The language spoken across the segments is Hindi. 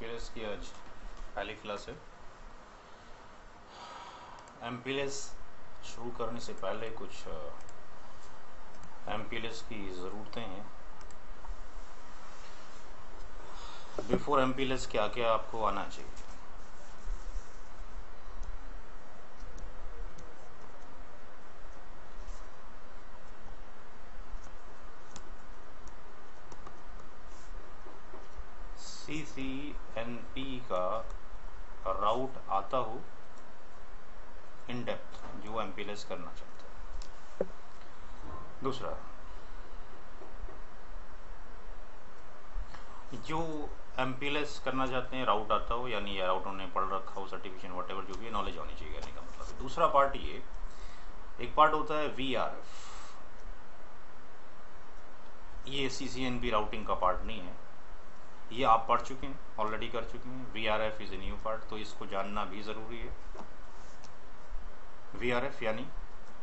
एमपीएलएस की आज पहली क्लास है। एमपीएलएस शुरू करने से पहले कुछ एमपीएलएस की ज़रूरतें हैं। बिफोर एमपीएलएस क्या क्या आपको आना चाहिए। CCNP का राउट आता हो इन डेप्थ जो एमपीएलएस करना चाहता है। दूसरा, जो एमपीएलएस करना चाहते हैं राउट आता हो, यानी ये राउट उन्होंने पढ़ रखा हो, सर्टिफिकेशन वटेवर जो भी है, नॉलेज होनी चाहिए कहने का मतलब है। दूसरा पार्ट ये, एक पार्ट होता है VRF। ये CCNP राउटिंग का पार्ट नहीं है, ये आप पढ़ चुके हैं, ऑलरेडी कर चुके हैं। VRF is a new part, तो इसको जानना भी ज़रूरी है। VRF यानी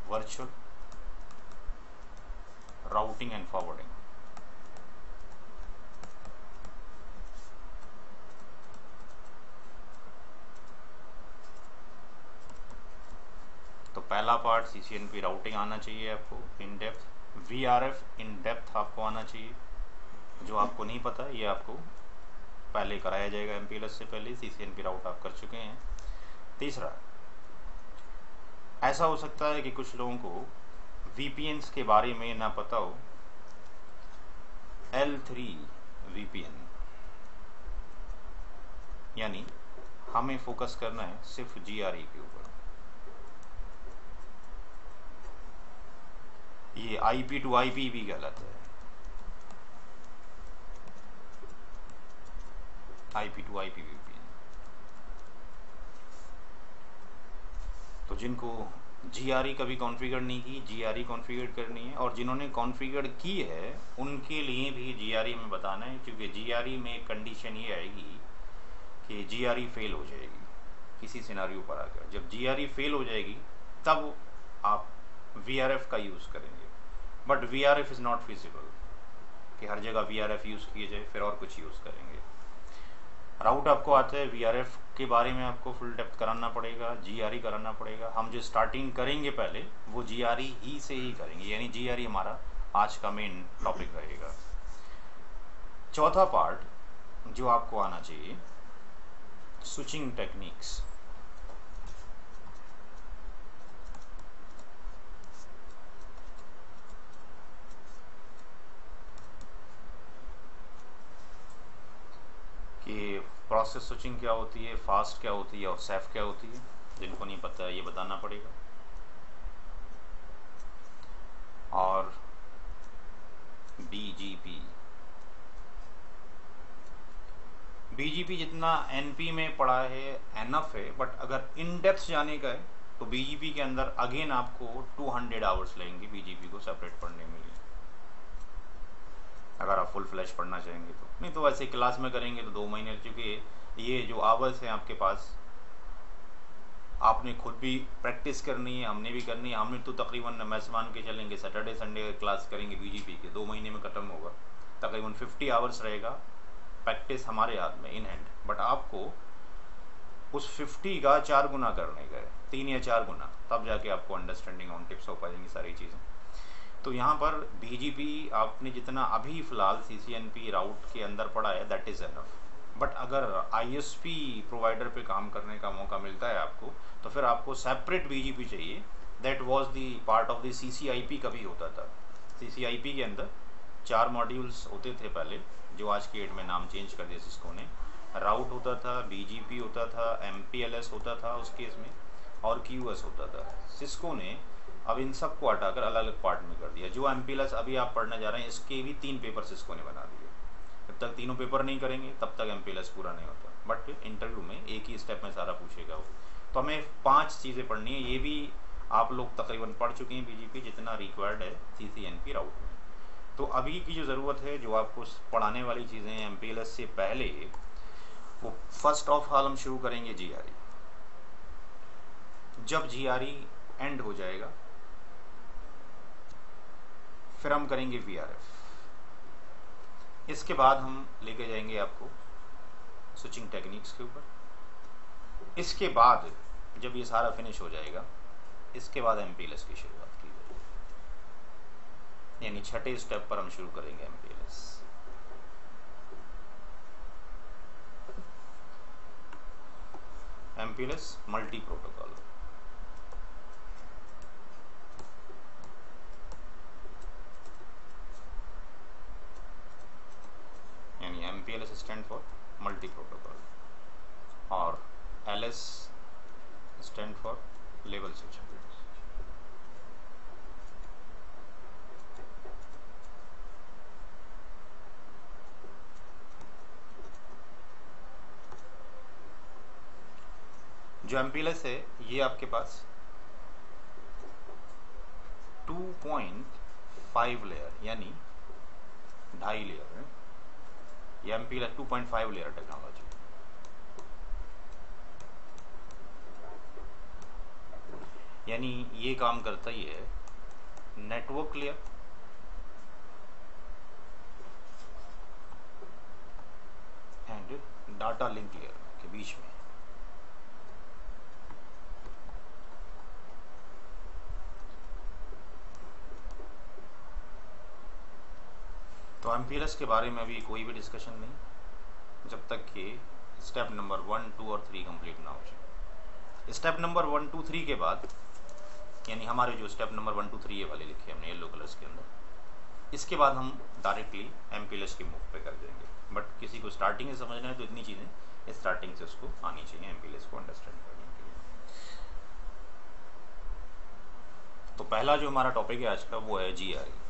वर्चुअल राउटिंग एंड फॉरवर्डिंग। तो पहला पार्ट CCNP राउटिंग आना चाहिए आपको in depth. VRF in depth आपको आना चाहिए। जो आपको नहीं पता ये आपको पहले कराया जाएगा एमपीएलएस से पहले। CCNP राउट आप कर चुके हैं। तीसरा, ऐसा हो सकता है कि कुछ लोगों को VPNs के बारे में ना पता हो। L3 VPN, यानी हमें फोकस करना है सिर्फ GRE के ऊपर। ये IP to IP भी कहलाता है, IP to IP VPN। तो जिनको GRE कभी कॉन्फ़िगर नहीं की, GRE कॉन्फ़िगर करनी है, और जिन्होंने कॉन्फ़िगर की है उनके लिए भी GRE में बताना है, क्योंकि GRE में कंडीशन ये आएगी कि GRE फेल हो जाएगी किसी सिनारियो पर आकर। जब GRE फेल हो जाएगी तब आप VRF का यूज़ करेंगे। But VRF is not feasible कि हर जगह VRF यूज़ किए जाए, फिर और कुछ यूज़ करेंगे। राउट आपको आता है, VRF के बारे में आपको फुल डेप्थ कराना पड़ेगा, GRE कराना पड़ेगा। हम जो स्टार्टिंग करेंगे पहले वो GRE ही से ही करेंगे, यानी GRE हमारा आज का मेन टॉपिक रहेगा। चौथा पार्ट जो आपको आना चाहिए, स्विचिंग टेक्निक्स। कि प्रोसेस स्विचिंग क्या होती है, फास्ट क्या होती है और सेफ क्या होती है। जिनको नहीं पता है ये बताना पड़ेगा। और BGP जितना NP में पढ़ा है एनफ है, बट अगर इन डेप्थ जाने का है तो BGP के अंदर अगेन आपको 200 आवर्स लगेंगे BGP को सेपरेट पढ़ने में लिए, अगर आप फुल फ्लैश पढ़ना चाहेंगे तो। नहीं तो वैसे क्लास में करेंगे तो 2 महीने, क्योंकि ये जो आवर्स हैं आपके पास आपने खुद भी प्रैक्टिस करनी है, हमने भी करनी है। हमने तो तकरीबन मैं मान के चलेंगे सैटरडे संडे क्लास करेंगे BGP के, 2 महीने में ख़त्म होगा। तकरीबन 50 आवर्स रहेगा प्रैक्टिस हमारे हाथ में इन हैंड। बट आपको उस 50 का 4 गुना करने का है, 3 या 4 गुना, तब जाके आपको अंडरस्टैंडिंग ऑन टिप्स हो पाएंगी सारी चीज़ें। तो यहाँ पर BGP आपने जितना अभी फ़िलहाल CCNP राउट के अंदर पढ़ा है दैट इज़ एनफ। बट अगर ISP प्रोवाइडर पे काम करने का मौका मिलता है आपको, तो फिर आपको सेपरेट BGP चाहिए। That was the part of the CCIP कभी होता था। CCIP के अंदर 4 मॉड्यूल्स होते थे पहले, जो आज की डेट में नाम चेंज कर दिया सिस्को ने। राउट होता था, BGP होता था, MPLS होता था उस केस में, और QS होता था। सिस्को ने अब इन सब को हटाकर अलग अलग पार्ट में कर दिया। जो MPLS अभी आप पढ़ने जा रहे हैं इसके भी 3 पेपर सिस्को ने बना दिए। जब तक तीनों पेपर नहीं करेंगे तब तक MPLS पूरा नहीं होता। बट इंटरव्यू में एक ही स्टेप में सारा पूछेगा वो। तो हमें 5 चीज़ें पढ़नी है। ये भी आप लोग तकरीबन पढ़ चुके हैं BGP जितना रिक्वायर्ड है CCNP राउट में। तो अभी की जो ज़रूरत है, जो आपको पढ़ाने वाली चीज़ें हैं MPLS से पहले, वो फर्स्ट ऑफ ऑल हम शुरू करेंगे GRE। जब GRE एंड हो जाएगा फिर हम करेंगे VRF। इसके बाद हम लेके जाएंगे आपको स्विचिंग टेक्निक्स के ऊपर। इसके बाद जब ये सारा फिनिश हो जाएगा, इसके बाद MPLS की शुरुआत की जाएगी, यानी छठे स्टेप पर हम शुरू करेंगे MPLS। MPLS multi protocol. यानी MPLS stand for multi protocol और LS stand for level switch. जो MPLS है ये आपके पास 2.5 लेयर यानी 2.5 लेयर है। ये MPLS 2.5 लेयर टेक्नोलॉजी। यानी ये काम करता ही है network layer, and data link layer के बीच में। तो MPLS के बारे में अभी कोई भी डिस्कशन नहीं जब तक कि स्टेप नंबर 1, 2 और 3 कंप्लीट ना हो जाए। स्टेप नंबर 1, 2, 3 के बाद, यानी हमारे जो स्टेप नंबर 1, 2, 3 ये वाले लिखे हमने येलो कलर्स के अंदर, इसके बाद हम डायरेक्टली MPLS के मूव पे कर जाएंगे। बट किसी को स्टार्टिंग से समझना है तो इतनी चीज़ें स्टार्टिंग से उसको आनी चाहिए MPLS को अंडरस्टैंड करने के लिए। तो पहला जो हमारा टॉपिक है आज का वो है GRE।